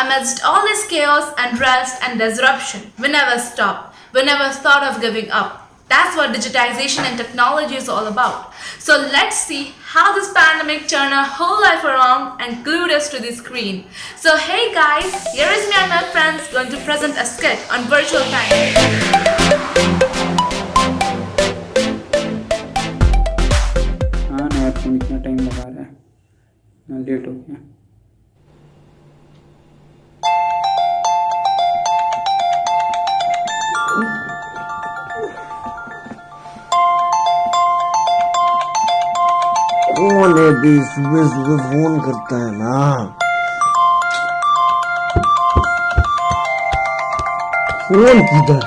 Amidst all this chaos and rest and disruption, we never stopped. We never thought of giving up. That's what digitization and technology is all about. So let's see how this pandemic turned our whole life around and glued us to the screen. So hey guys, here is me and my friends going to present a skit on virtual time. हाँ नया phone इतना time लगा रहा है ना, late हो गया। कौन है भी सुबह सुबह फोन करता है ना। फोन किधर?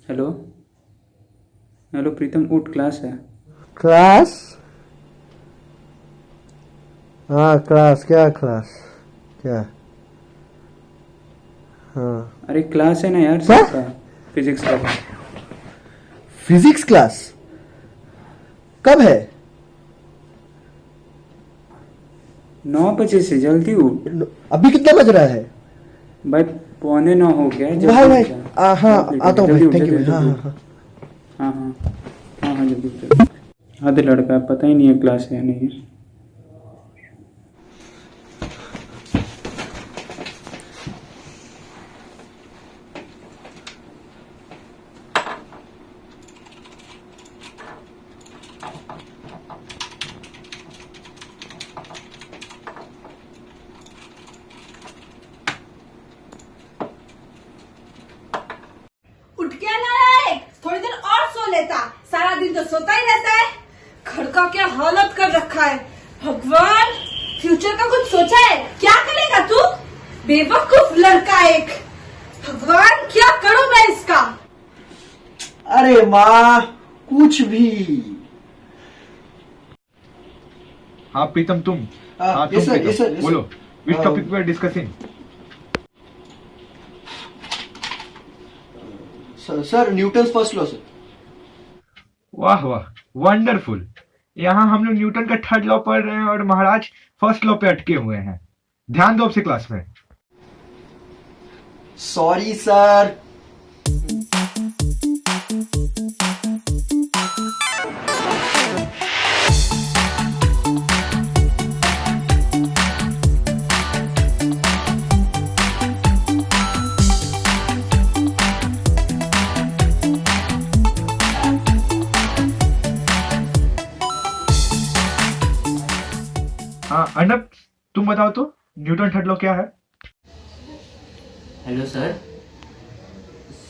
हेलो हेलो प्रीतम, उठ, क्लास है। क्लास? हाँ क्लास, क्या क्लास? क्या? हाँ अरे क्लास है ना यार, क्या? सबका फिजिक्स का। फिजिक्स क्लास कब है? 9 बजे से, जल्दी उठ अभी कितना बज रहा है? भाई 8:45 हो गया है। भाई भाई जल्दी उठ जा। हाँ आता हूँ जल्दी भाई, उठ, थैंक यू। जल्दी हाँ उठ। हाँ हाँ। हाँ हाँ हाँ हाँ जल्दी उठ। आधे लड़का है, पता ही नहीं है क्लास है या नहीं है। उठ क्या नालायक, थोड़ी देर और सो लेता। सारा दिन तो सोता ही रहता है। घर का क्या हालत कर रखा है। भगवान, फ्यूचर का कुछ सोचा है? क्या करेगा तू? बेवकूफ लड़का एक। भगवान, क्या करूं मैं इसका? अरे माँ, कुछ भी। हाँ प्रीतम, तुम हाँ तुम yes sir, प्रीतम, yes sir, yes sir. बोलो which topic we are discussing. Sir Newton first law sir. वाह वाह, वंडरफुल। यहाँ हम लोग न्यूटन का थर्ड लॉ पढ़ रहे हैं और महाराज फर्स्ट लॉ पे अटके हुए हैं। ध्यान दो आपसे क्लास में। Sorry sir. हाँ अर्नब, तुम बताओ तो न्यूटन थर्ड लॉ क्या है? Hello, sir.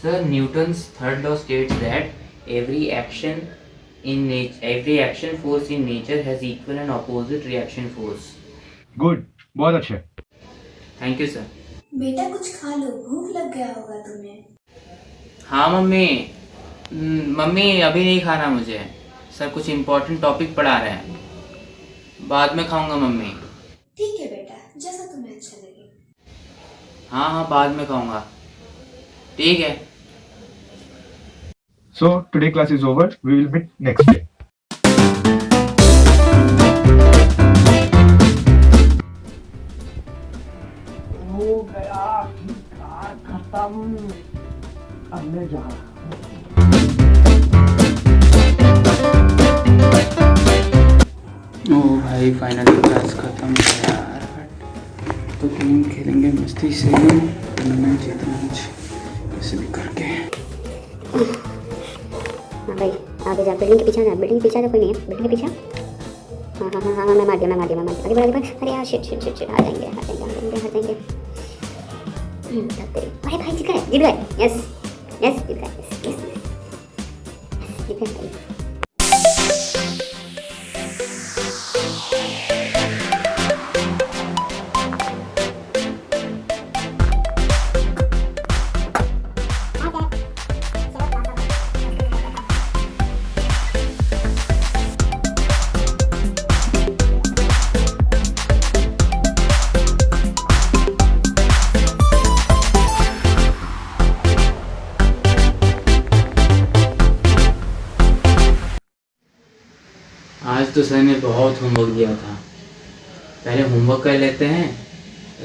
Sir, Newton's third law states that every action force in nature has equal and opposite reaction force. Good, बहुत अच्छे। Thank you, sir. बेटा कुछ खा लो, भूख लग गया होगा तुम्हें। हाँ मम्मी। मम्मी अभी नहीं खाना मुझे। सर कुछ इम्पोर्टेंट टॉपिक पढ़ा रहे हैं, बाद में खाऊंगा मम्मी। ठीक है बेटा, जैसा तुम्हें अच्छा लगे। हाँ हाँ बाद में खाऊंगा, ठीक है। So today class is over, we will meet next day. हो गया खत्म। अब मैं जा रहा ओ भाई फाइनली क्लास खत्म हो गया यार। तो गेम खेलेंगे मस्ती से, टूर्नामेंट जीतना आज कैसे भी करके। हाँ भाई आगे जा, बिल्डिंग के पीछे जा, बिल्डिंग के पीछे जा, कोई नहीं है बिल्डिंग के पीछे। हाँ हाँ हाँ हाँ मैं मार दिया आगे बढ़। अरे यार शिट शिट शिट शिट, हार जाएंगे। अरे भाई जीत गए। यस यस जीत गए, यस यस जीत गए। आज तो सर ने बहुत होमवर्क दिया था। पहले होमवर्क कर लेते हैं,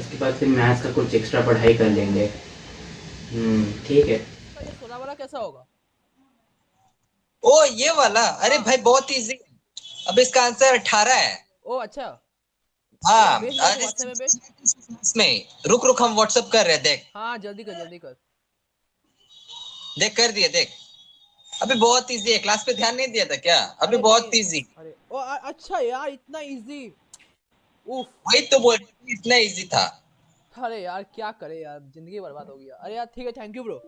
उसके बाद फिर मैथ्स का कुछ एक्स्ट्रा पढ़ाई कर लेंगे। ठीक है। ओ ये वाला, अरे भाई बहुत इजी। अब इसका आंसर 18 है। ओ अच्छा। हाँ व्हाट्सएप पे इसमें रुक हम व्हाट्सएप कर रहे हैं, देख। हाँ जल्दी कर। देख कर दिए, देख। अभी बहुत इजी है, क्लास पे ध्यान नहीं दिया था क्या? अभी बहुत इजी। अरे ओ अच्छा यार, इतना इजी। उफ। वही तो बोल, इतना इजी था। अरे यार क्या करे यार, जिंदगी बर्बाद हो गया। अरे यार ठीक है, थैंक यू ब्रो।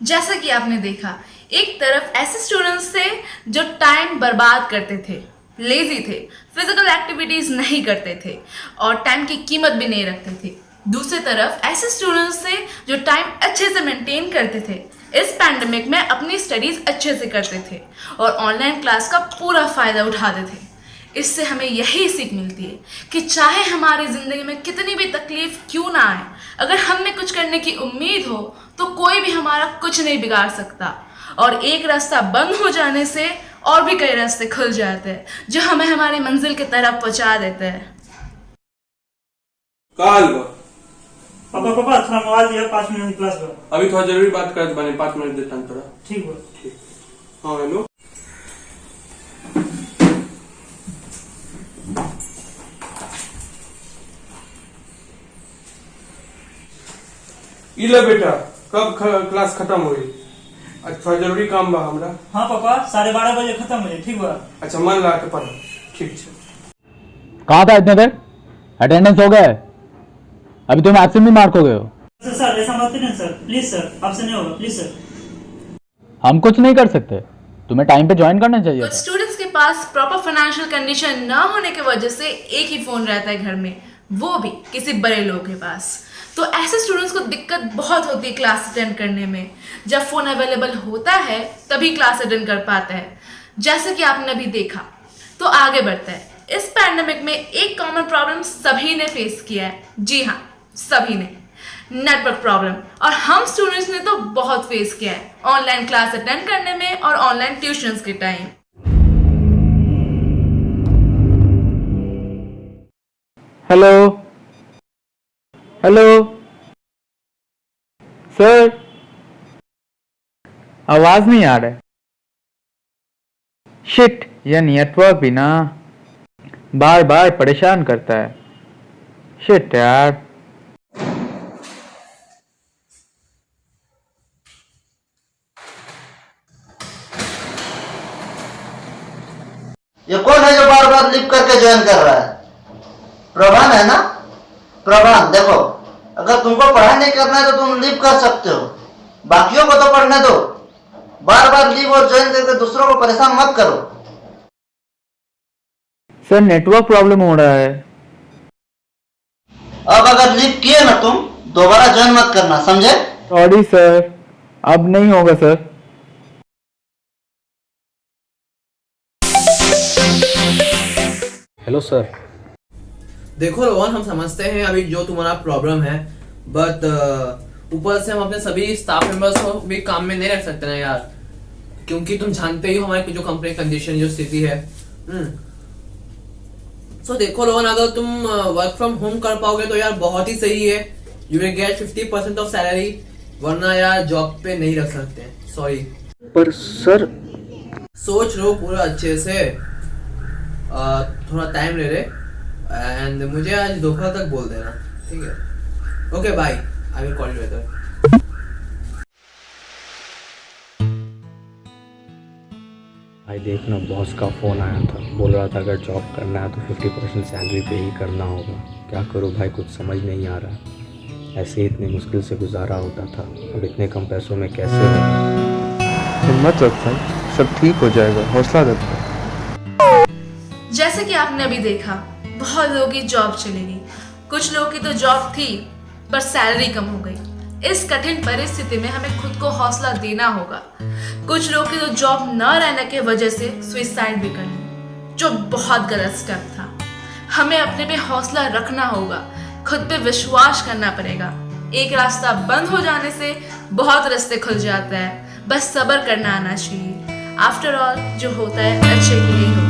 जैसा कि आपने देखा, एक तरफ ऐसे स्टूडेंट्स थे जो टाइम बर्बाद करते थे, लेजी थे, फिजिकल एक्टिविटीज नहीं करते थे और टाइम की कीमत भी नहीं रखते थे। दूसरी तरफ ऐसे स्टूडेंट्स थे जो टाइम अच्छे से मेंटेन करते थे, इस पैंडेमिक में अपनी स्टडीज अच्छे से करते थे और ऑनलाइन क्लास का पूरा फायदा उठाते थे। इससे हमें यही सीख मिलती है कि चाहे हमारी ज़िंदगी में कितनी भी तकलीफ क्यों ना आए, अगर हम में कुछ करने की उम्मीद हो तो कोई भी हमारा कुछ नहीं बिगाड़ सकता। और एक रास्ता बंद हो जाने से और भी कई रास्ते खुल जाते हैं जो हमें हमारी मंजिल की तरफ पहुंचा देते हैं। पापा थोड़ा मोबाइल दिया, 5 मिनट क्लास में। अभी थोड़ा जरूरी बात कर बने, 5 मिनट देता हूँ थोड़ा। ठीक है। ठीक। हाँ हेलो। इले बेटा, कब क्लास खत्म हुई? अच्छा जरूरी काम बा हमरा। हाँ पापा, 12:30 बजे खत्म हो जाए, ठीक बा। अच्छा मन लगा के पढ़ो, ठीक है। कहाँ था इतने देर? अटेंडेंस हो गया है? अभी तुम एब्सेंट भी मार्क हो गए हो। सर ऐसा मत करें सर, प्लीज सर, आपसे नहीं होगा, प्लीज सर। हम कुछ नहीं कर सकते, तुम्हें टाइम पे ज्वाइन करना चाहिए कुछ स्टूडेंट्स के पास प्रॉपर फाइनेंशियल कंडीशन ना होने की वजह से एक ही फोन रहता है घर में, वो भी किसी बड़े लोग के पास। तो ऐसे स्टूडेंट्स को दिक्कत बहुत होती है क्लास अटेंड करने में। जब फोन अवेलेबल होता है तभी क्लास अटेंड कर पाता है, जैसे कि आपने अभी देखा। तो आगे बढ़ता है। इस पैंडेमिक में एक कॉमन प्रॉब्लम सभी ने फेस किया है, जी हाँ सभी ने, नेटवर्क प्रॉब्लम। और हम स्टूडेंट्स ने तो बहुत फेस किया है ऑनलाइन क्लास अटेंड करने में और ऑनलाइन ट्यूशंस के टाइम। हेलो हेलो सर, आवाज नहीं आ रहा है। शिट, यह नेटवर्क भी ना बार बार परेशान करता है। शिट यार। ये कौन है जो बार बार लिप करके ज्वाइन कर रहा है? प्रभान है ना? प्रभान, देखो अगर तुमको पढ़ाई नहीं करना है तो तुम लिप कर सकते हो, बाकियों को तो पढ़ने दो। बार बार लिप और ज्वाइन करके दूसरों को परेशान मत करो। सर नेटवर्क प्रॉब्लम हो रहा है। अब अगर लिप किए ना तुम, दोबारा ज्वाइन मत करना, समझे? सॉरी सर, अब नहीं होगा सर। Hello sir. देखो रोहन, हम समझते हैं अभी जो तुम्हारा प्रॉब्लम है, बट ऊपर से हम अपने सभी स्टाफ मेंबर्स को भी काम में नहीं रख सकते ना यार, क्योंकि तुम जानते ही हो हमारी जो कंपनी कंडीशन जो स्थिति है। सो देखो रोहन, अगर तुम वर्क फ्रॉम होम कर पाओगे तो यार बहुत ही सही है। You will get 50% of salary, वरना यार जॉब पे नहीं रख सकते। सॉरी पर सर, सोच लो पूरा अच्छे से, थोड़ा टाइम ले ले एंड मुझे आज दोपहर तक बोल देना, ठीक है? Okay bye, I will call you later. भाई देखना, बॉस का फ़ोन आया था, बोल रहा था अगर जॉब करना है तो 50% सैलरी पे ही करना होगा। क्या करूँ भाई, कुछ समझ नहीं आ रहा। ऐसे ही इतनी मुश्किल से गुजारा होता था, अब इतने कम पैसों में कैसे होगा। हिम्मत रखो, सब ठीक हो जाएगा, हौसला रखो। जैसे कि आपने अभी देखा, बहुत लोगों की जॉब चली गई, कुछ लोगों की तो जॉब थी पर सैलरी कम हो गई। इस कठिन परिस्थिति में हमें खुद को हौसला देना होगा। कुछ लोगों की तो जॉब न रहने की वजह से सुसाइड भी करनी, जो बहुत गलत स्टेप था। हमें अपने पे हौसला रखना होगा, खुद पे विश्वास करना पड़ेगा। एक रास्ता बंद हो जाने से बहुत रास्ते खुल जाते हैं, बस सब्र करना आना चाहिए। आफ्टर ऑल जो होता है अच्छे के लिए होता है।